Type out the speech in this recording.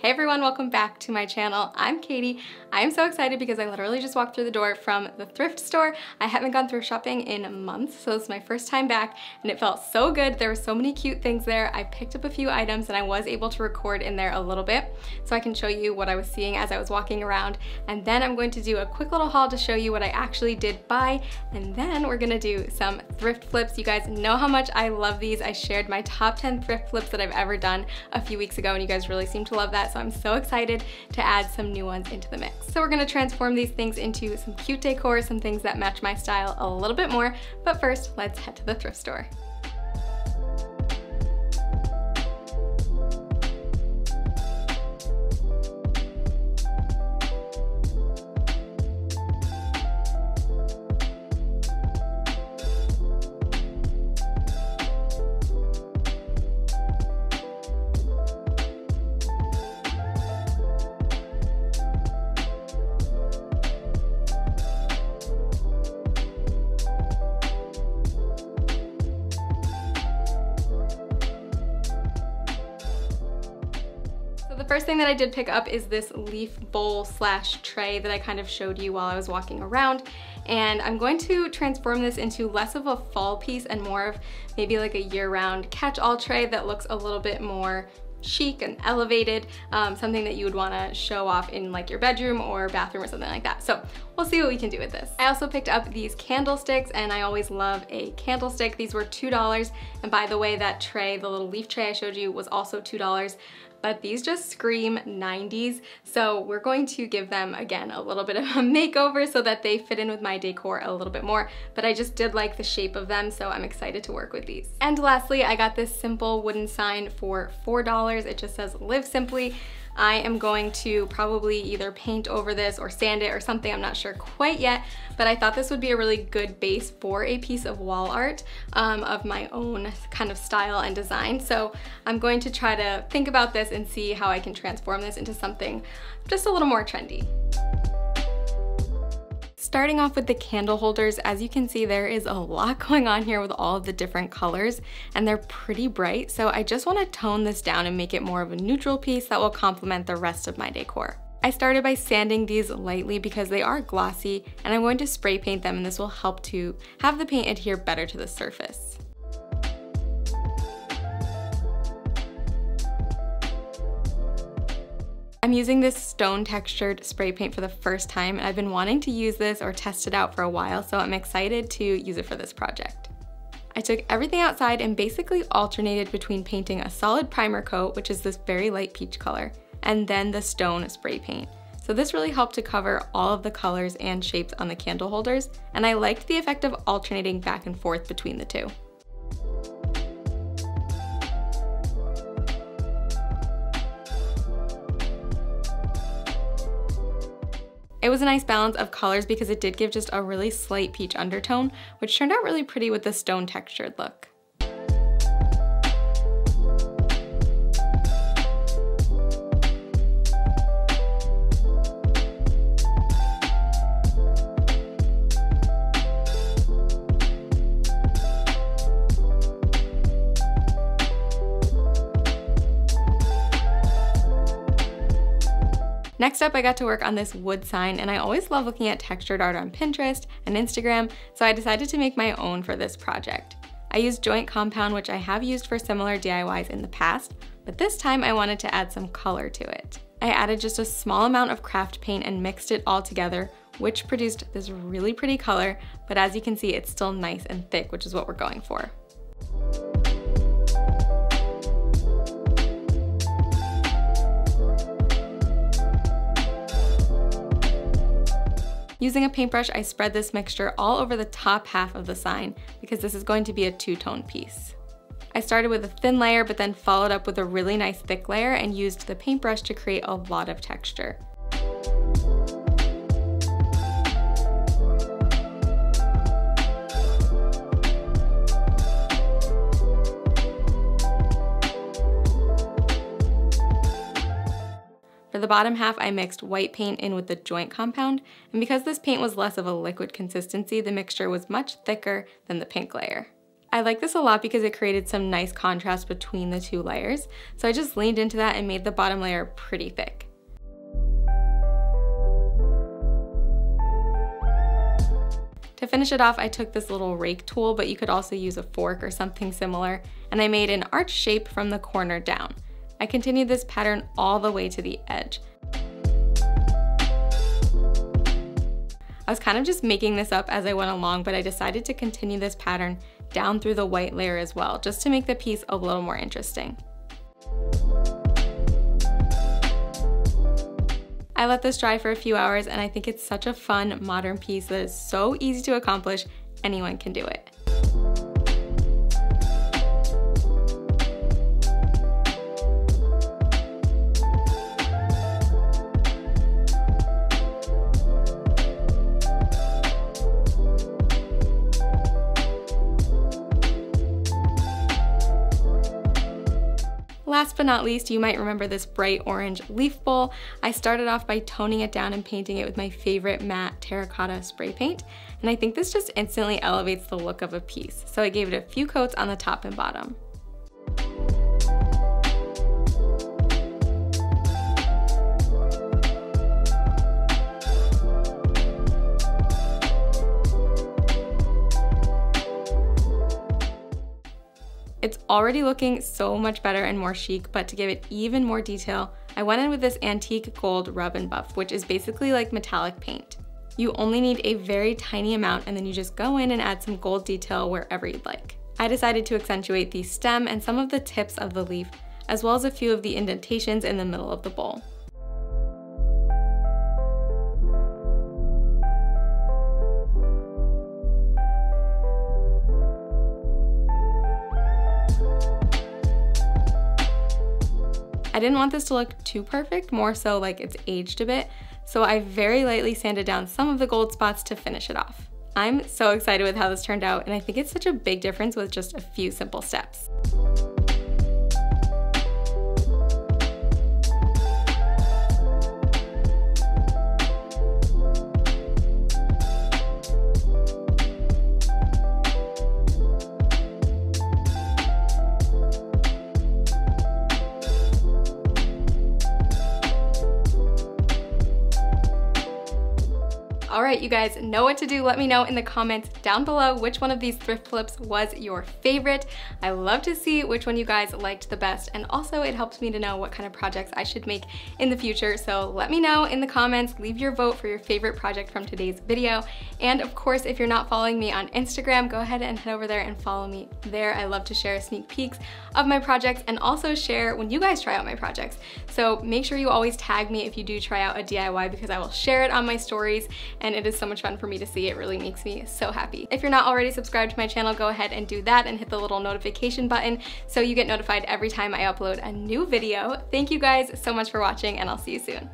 Hey everyone, welcome back to my channel. I'm Katie. I'm so excited because I literally just walked through the door from the thrift store. I haven't gone thrift shopping in months, so it's my first time back and it felt so good. There were so many cute things there. I picked up a few items and I was able to record in there a little bit so I can show you what I was seeing as I was walking around. And then I'm going to do a quick little haul to show you what I actually did buy. And then we're gonna do some thrift flips. You guys know how much I love these. I shared my top 10 thrift flips that I've ever done a few weeks ago and you guys really seem to love that. So I'm so excited to add some new ones into the mix. So we're gonna transform these things into some cute decor, some things that match my style a little bit more. But first, let's head to the thrift store. The first thing that I did pick up is this leaf bowl slash tray that I kind of showed you while I was walking around. And I'm going to transform this into less of a fall piece and more of maybe like a year-round catch-all tray that looks a little bit more chic and elevated, something that you would want to show off in like your bedroom or bathroom or something like that. So we'll see what we can do with this. I also picked up these candlesticks and I always love a candlestick. These were $2. And by the way, that tray, the little leaf tray I showed you, was also $2. But these just scream 90s. So we're going to give them, again, a little bit of a makeover so that they fit in with my decor a little bit more. But I just did like the shape of them, so I'm excited to work with these. And lastly, I got this simple wooden sign for $4. It just says, "Live Simply." I am going to probably either paint over this or sand it or something, I'm not sure quite yet, but I thought this would be a really good base for a piece of wall art of my own kind of style and design. So I'm going to try to think about this and see how I can transform this into something just a little more trendy. Starting off with the candle holders, as you can see, there is a lot going on here with all of the different colors and they're pretty bright. So I just want to tone this down and make it more of a neutral piece that will complement the rest of my decor. I started by sanding these lightly because they are glossy and I'm going to spray paint them and this will help to have the paint adhere better to the surface. I'm using this stone textured spray paint for the first time and I've been wanting to use this or test it out for a while, so I'm excited to use it for this project. I took everything outside and basically alternated between painting a solid primer coat, which is this very light peach color, and then the stone spray paint. So this really helped to cover all of the colors and shapes on the candle holders, and I liked the effect of alternating back and forth between the two. It was a nice balance of colors because it did give just a really slight peach undertone, which turned out really pretty with the stone textured look. Next up, I got to work on this wood sign, and I always love looking at textured art on Pinterest and Instagram, so I decided to make my own for this project. I used joint compound, which I have used for similar DIYs in the past, but this time I wanted to add some color to it. I added just a small amount of craft paint and mixed it all together, which produced this really pretty color, but as you can see, it's still nice and thick, which is what we're going for. Using a paintbrush, I spread this mixture all over the top half of the sign because this is going to be a two-tone piece. I started with a thin layer but then followed up with a really nice thick layer and used the paintbrush to create a lot of texture. For the bottom half, I mixed white paint in with the joint compound, and because this paint was less of a liquid consistency, the mixture was much thicker than the pink layer. I like this a lot because it created some nice contrast between the two layers. So I just leaned into that and made the bottom layer pretty thick. To finish it off, I took this little rake tool, but you could also use a fork or something similar, and I made an arch shape from the corner down. I continued this pattern all the way to the edge. I was kind of just making this up as I went along, but I decided to continue this pattern down through the white layer as well, just to make the piece a little more interesting. I let this dry for a few hours, and I think it's such a fun, modern piece that is so easy to accomplish, anyone can do it. Last but not least, you might remember this bright orange leaf bowl. I started off by toning it down and painting it with my favorite matte terracotta spray paint, and I think this just instantly elevates the look of a piece. So I gave it a few coats on the top and bottom. It's already looking so much better and more chic, but to give it even more detail, I went in with this antique gold rub and buff, which is basically like metallic paint. You only need a very tiny amount, and then you just go in and add some gold detail wherever you'd like. I decided to accentuate the stem and some of the tips of the leaf, as well as a few of the indentations in the middle of the bowl. I didn't want this to look too perfect, more so like it's aged a bit, so I very lightly sanded down some of the gold spots to finish it off. I'm so excited with how this turned out, and I think it's such a big difference with just a few simple steps. All right, you guys know what to do. Let me know in the comments down below which one of these thrift flips was your favorite. I love to see which one you guys liked the best, and also it helps me to know what kind of projects I should make in the future. So let me know in the comments, leave your vote for your favorite project from today's video. And of course, if you're not following me on Instagram, go ahead and head over there and follow me there. I love to share sneak peeks of my projects and also share when you guys try out my projects. So make sure you always tag me if you do try out a DIY, because I will share it on my stories, and it is so much fun for me to see. It really makes me so happy. If you're not already subscribed to my channel, go ahead and do that and hit the little notification button so you get notified every time I upload a new video. Thank you guys so much for watching, and I'll see you soon.